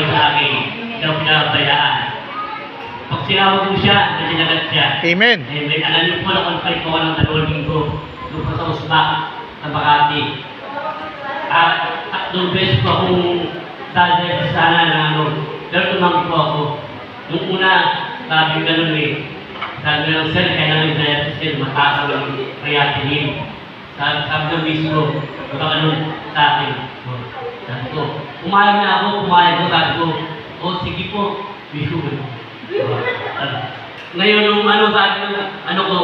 buhay sa akin. Hindi ako pinabayaan. Pag sinawag mo siya, nasinagat siya. Amen. Amen. Alam niyo po na conflict ko ng 2 linggo doon po sa Usmak sa Makati. At doon beses po akong dahil sana na pero tumanggi po ako. Nung una, sabi ganun sabi ng sir, kailangan sa sir, mataas ang creatinine. Sabi ng mismo, ganun sa akin. Sabi ko, pumayag na ako, sabi ko, sige po, mismo. Ngayon nung sabi ng ko,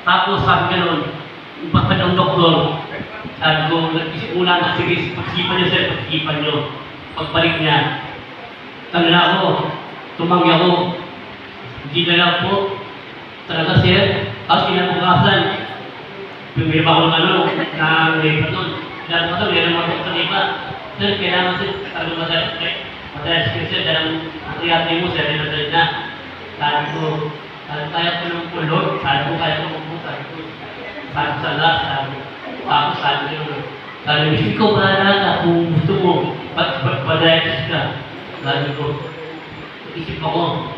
tapos sabi ganun, pagpad ng doktor, sabi ko, una na, sige, pagsipan niyo sir, pagsipan niyo. Pagbalik niya, na ako, tumanggi ako, hindi na lang po, talaga sir, tapos kinabukasan, bumira ako ng na labor nun. Kaya ko ito, meron mga doktor iba, sir, kailangan sir, talagang madalas kayo sir, dahil ang kiyatay mo sir, dinadali na. Sabi ko, kaya ko ng pulot, sabi ko, kaya ko ng puta, sabi ko sa lahat, sabi ko, sabi ko, bahala ka kung gusto mo, padiabetes ka. Sabi ko, isip ako,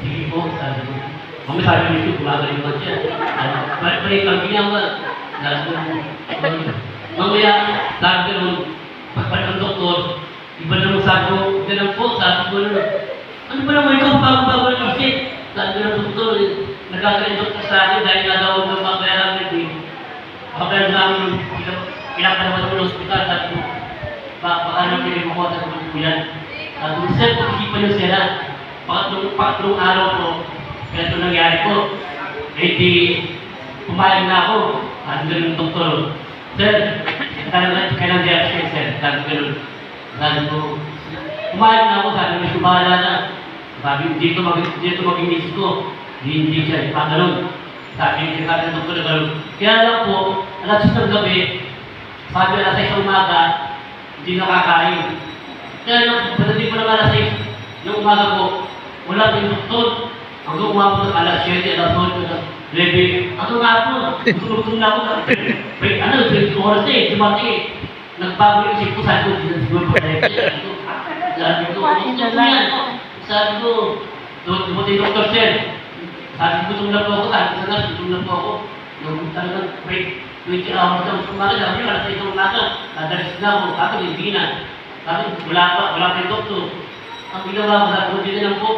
sige po, sabi ko. Kami sabi ko ito, gumagaling naman siya. Balik ang ginawa. Sabi ko, mamaya, sabi ko nung pagpalit ng doktor, iba naman sabi ko, ganun po, sabi ko, ano ba naman ikaw, bago-bago ng isip? Sabi ko ng doktor, nagkakaling doktor sa akin dahil nga daw ng pagbayaran natin. Pagbayaran namin, pinapanaman ako ng hospital, sabi ko, baka nang pinipukot at magkuyan. Sabi ko, sir, pag-isipan niyo sila, pangatlong araw ko, kaya ito nangyari ko, di, pumayag na ako, at ganun ng doktor, sir, kailang diabetes kayo, sir, sabi ganun. Sabi ko, pumayag na ako, sabi ko, bahala na. Sabi, dito mag-inis ko, hindi siya, pa ganun. Sabi ng doktor na ganun. Kaya lang po, alas 6 ng gabi, sabi alas 6 ng umaga, hindi nakakain. Kaya nung pagdating po ng alas 6 ng umaga ko, wala din doktor. Hanggang umabot ng alas 7, alas 8, alas 9. Hanggang nga po, tutulog na ako. 20 oras na dumating eh. Nagbago yung isip ko, sabi ko, hindi na siguro po tayo. Sabi ko, sabi ko, dumating doktor sir. Sabi ko, gutom na po ako, sabi ko, gutom na po ako. Nung talagang 20 hours na umaga, sabi ko, alas 6 ng umaga, nadalis na ako, ako hindi na. Sabi ko, wala pa yung doktor. Ang ginawa ko, sabi ko, hindi na lang po.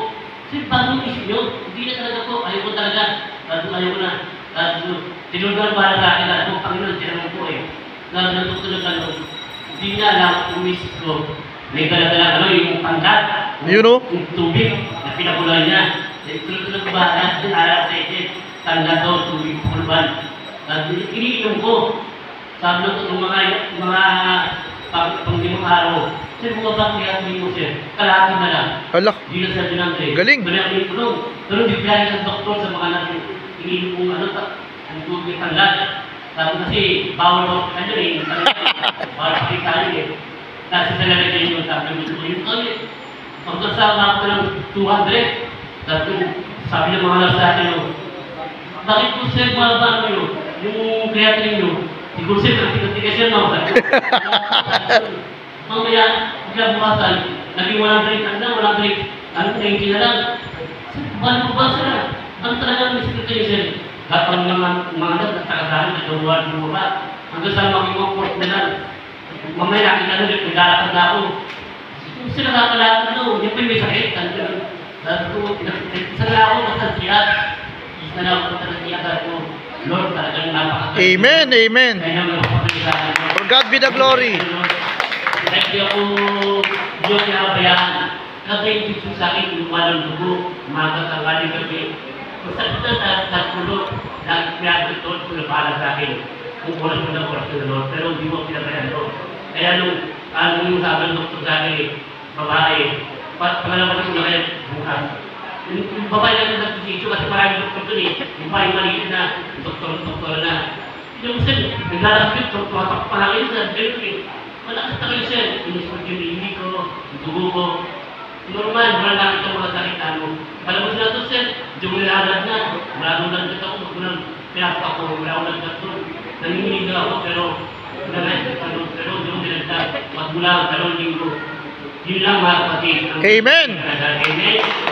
Sir, bago yung isip nyo, hindi na talaga po, ayaw ko talaga. Sabi ko, ayaw ko na. Sabi ko, tinulungan para sa akin, sabi ko, Panginoon, tinanong po eh. Sabi ng doktor na gano'n, hindi niya alam kung isip ko. May dala-dala yung pangkat. Yung tubig na pinakulan niya. Tulad-tulad ba, araw sa isip, tanda daw, tubig, pulban. Sabi, iniinom ko. Sabi ng mga pang-limang araw, sir, mga bakit mo sir? Kalahati na lang. Hala. Hindi na sa binangkay. Galing. Pero ang ipunong. Pero di pinahit ng doktor sa mga natin. Iniinom kong ang tubig tanda. Sabi kasi, bawal mo sa kanya eh. Bawal sa kanya eh. Kasi sa lalagay yung sabi mo yung kanya. Pag nasama ko ng 200, sabi ng mga nasa akin yun, bakit po sir, malabang nyo yung creatinine nyo? Siguro sir, tigas yan ako. Mamaya, bigla bukasan, naging 100, ano, 90 na lang. Sir, paano po ba sir? Ano talaga may sikreto nyo sir? Gatang naman mga nagtakasahan, nagawaan mo ba? Hanggang sa maging comfort na lang. Mamaya nakita nyo, naglalakad na ako. Kung sila nakakalakad na ako, yung may sakit. Sabi ko, isa na ako, matansiyak. Isa na ako, matansiyak. Sabi ko, Lord, talagang napakasal. Amen, amen. Kaya naman ako pagkakasahan. For God be the glory. Hindi ako, Diyos na kabayaan. Nagkaintip sa akin, yung walang dugo, umaga sa waling gabi. Kung saan na nagpulot, nagpiyagod doon, kung napala sa akin. Kung oras mo na oras ko na Lord, pero hindi mo pinabayan doon. Kaya nung sabi ng doktor sa akin, babae, pangalaman ko na kayo bukas. Yung babae na nag-isyo kasi maraming doktor doon eh. Yung pa yung maliit na, doktor na. Yung sir, naglalapit, tumatak pa lang yun sa ganun eh. Malakas na kayo sir, inuspag yung hindi ko, yung dugo ko. Normal, wala nakita mga sakita mo. Alam mo sila ito sir, hindi mo nilalagad na. Wala nung nagkat ako, magpunang pinapa ako, wala akong nagkat doon. Nanginginig ako, pero hindi mo nilagdag. Magmula ang 2 linggo. Yun lang mga kapatid. Amen. Amen.